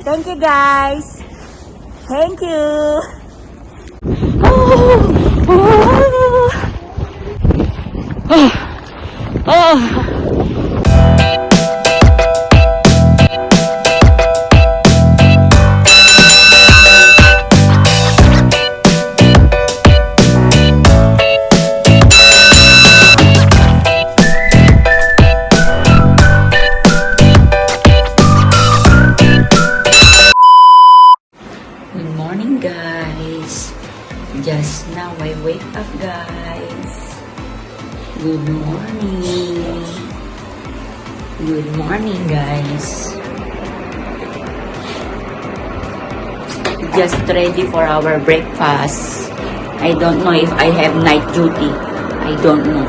Thank you, guys. Thank you. Good morning, guys. Just now I wake up, guys. Good morning. Good morning, guys. Just ready for our breakfast. I don't know if I have night duty. I don't know.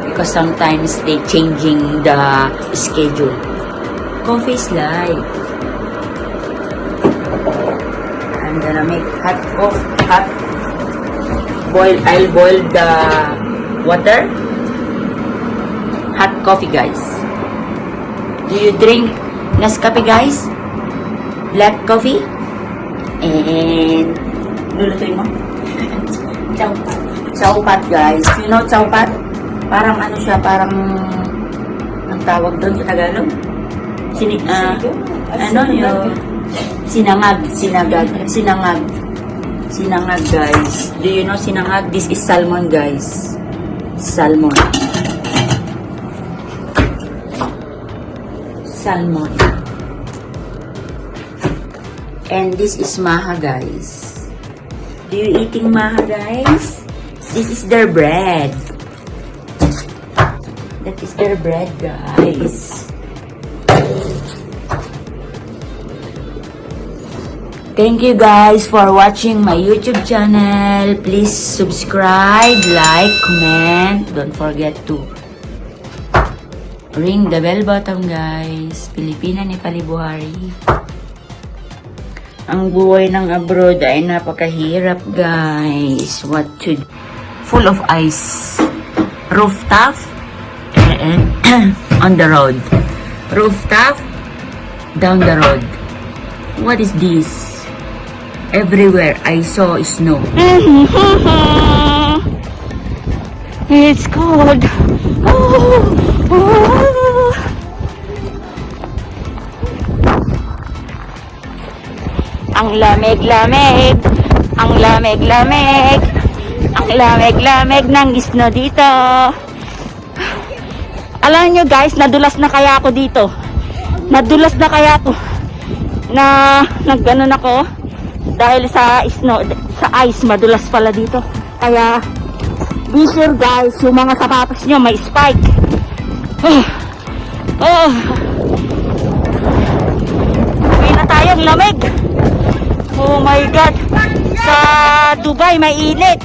Because sometimes they changing the schedule. Coffee is life. I'm gonna make hot boil. I'll boil the water. Hot coffee, guys. Do you drink Nescafe, guys? Black coffee? And lulutuin mo? Chowpat. Chowpat, guys. You know chowpat? Parang ano siya, parang ang tawag doon sa Tagalog? Ano yun? Sinangag, guys. Do you know sinangag? This is salmon, guys. Salmon. And this is maha, guys. Do you eating maha, guys? This is their bread. That is their bread, guys. Thank you guys for watching my YouTube channel. Please subscribe, like, comment. Don't forget to ring the bell button, guys. Pilipina ni Palibuhari. Ang buhay ng abroad ay napakahirap, guys. What to do? Full of ice. Rooftop and on the road. Rooftop down the road. What is this? Everywhere I saw snow. It's cold. Ang lamig-lamig. Ang lamig-lamig. Ang lamig-lamig ng snow dito. Alam nyo, guys, nadulas na kaya ako dito. Nadulas na kaya ako. Nagganon ako. Dahil sa snow, sa ice, madulas pala dito. Kaya, be sure, guys, yung mga sapatos nyo may spike. Uwi na tayong lamig. Oh my God. Sa Dubai, may init.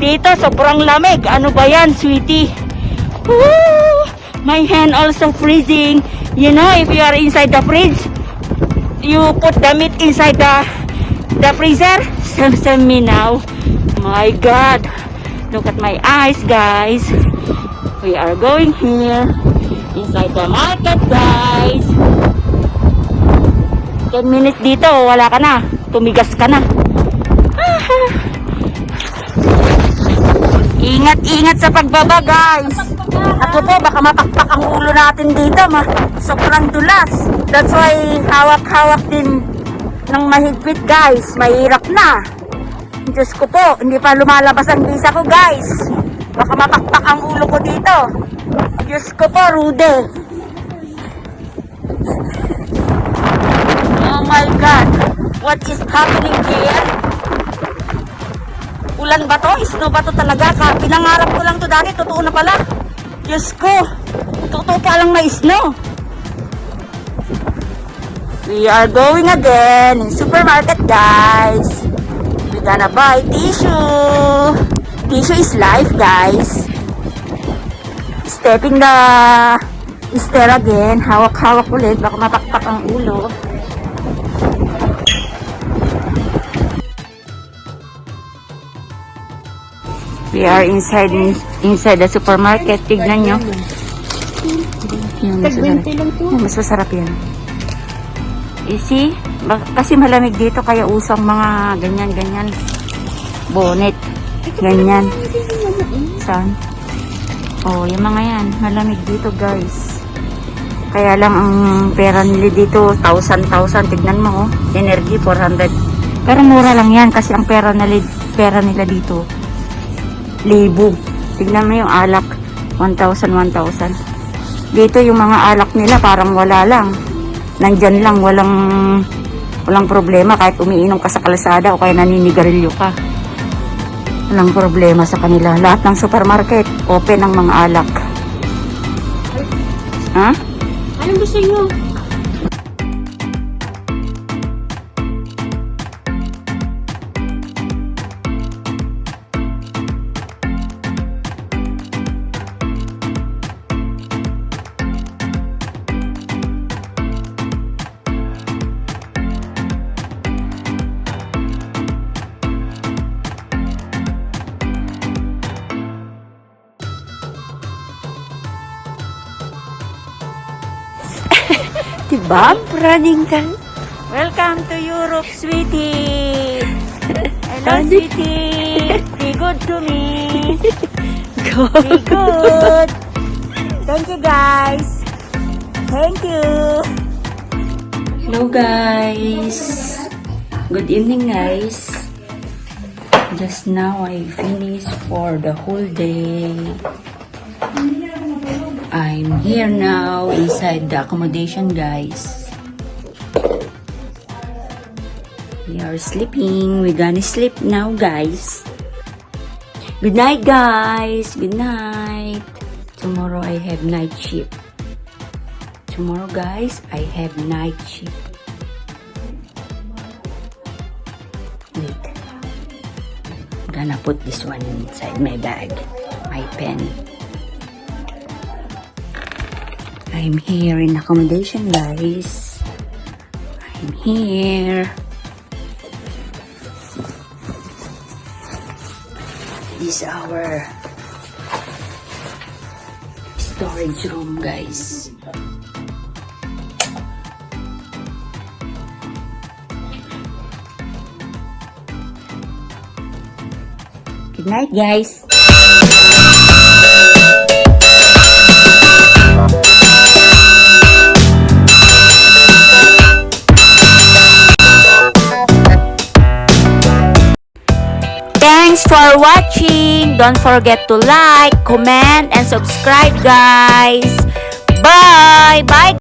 Dito, sobrang lamig. Ano ba yan, sweetie? My hand also freezing. You know, if you are inside the fridge, you put the meat inside the freezer. Send me now. My God, look at my eyes, guys. We are going here inside the market, guys. 10 minutes dito, wala ka na, tumigas ka na. Ingat sa pagbaba, guys. Ako po, baka mapakpak ang ulo natin dito. Sobrang dulas. That's why hawak-hawak din ng mahigpit, guys. Mahirap na. Diyos ko po, hindi pa lumalabas ang visa ko, guys. Baka mapakpak ang ulo ko dito. Diyos ko po, rude. Oh my God. What is happening here? Ulan ba to? Snow ba to talaga? Pinangarap ko lang to dati. Totoo na pala. Diyos ko. Totoo pa lang may snow. We are going again in supermarket, guys. We gonna buy tissue. Tissue is life, guys. Stepping the stair again. Hawak-hawak ulit. Baka mapakpak ang ulo. We are inside the supermarket. Tignan nyo. Mas masarap yan. You see? Kasi malamig dito kaya usang mga ganyan. Bonnet. Ganyan. Saan? Oh, yung mga yan. Malamig dito guys. Kaya lang ang pera nila dito, 1,000. Tignan mo, oh. Energy, 400. Pero mura lang yan kasi ang pera nila dito, 1,000. Tignan mo yung alak, 1,000. Dito yung mga alak nila parang wala lang. Nandyan lang, walang problema kahit umiinom ka sa kalsada o kaya naninigarilyo ka. Walang problema sa kanila. Lahat ng supermarket, open ang mga alak. Ha? Anong gusto nyo? Diba? Running ka. Welcome to Europe, sweetie. Hello, sweetie. Be good to me. Be good. Thank you, guys. Thank you. Hello guys. Good evening guys. Just now I finished for the whole day. I'm here now inside the accommodation guys. We are sleeping. We're gonna sleep now guys. Good night guys. Good night. Tomorrow I have night shift. Tomorrow guys I have night shift. Wait. I'm gonna put this one inside my bag. My pen. I'm here in accommodation guys. I'm here. This is our storage room guys. Good night guys. Thanks for watching. Don't forget to like, comment, and subscribe, guys. Bye. Bye.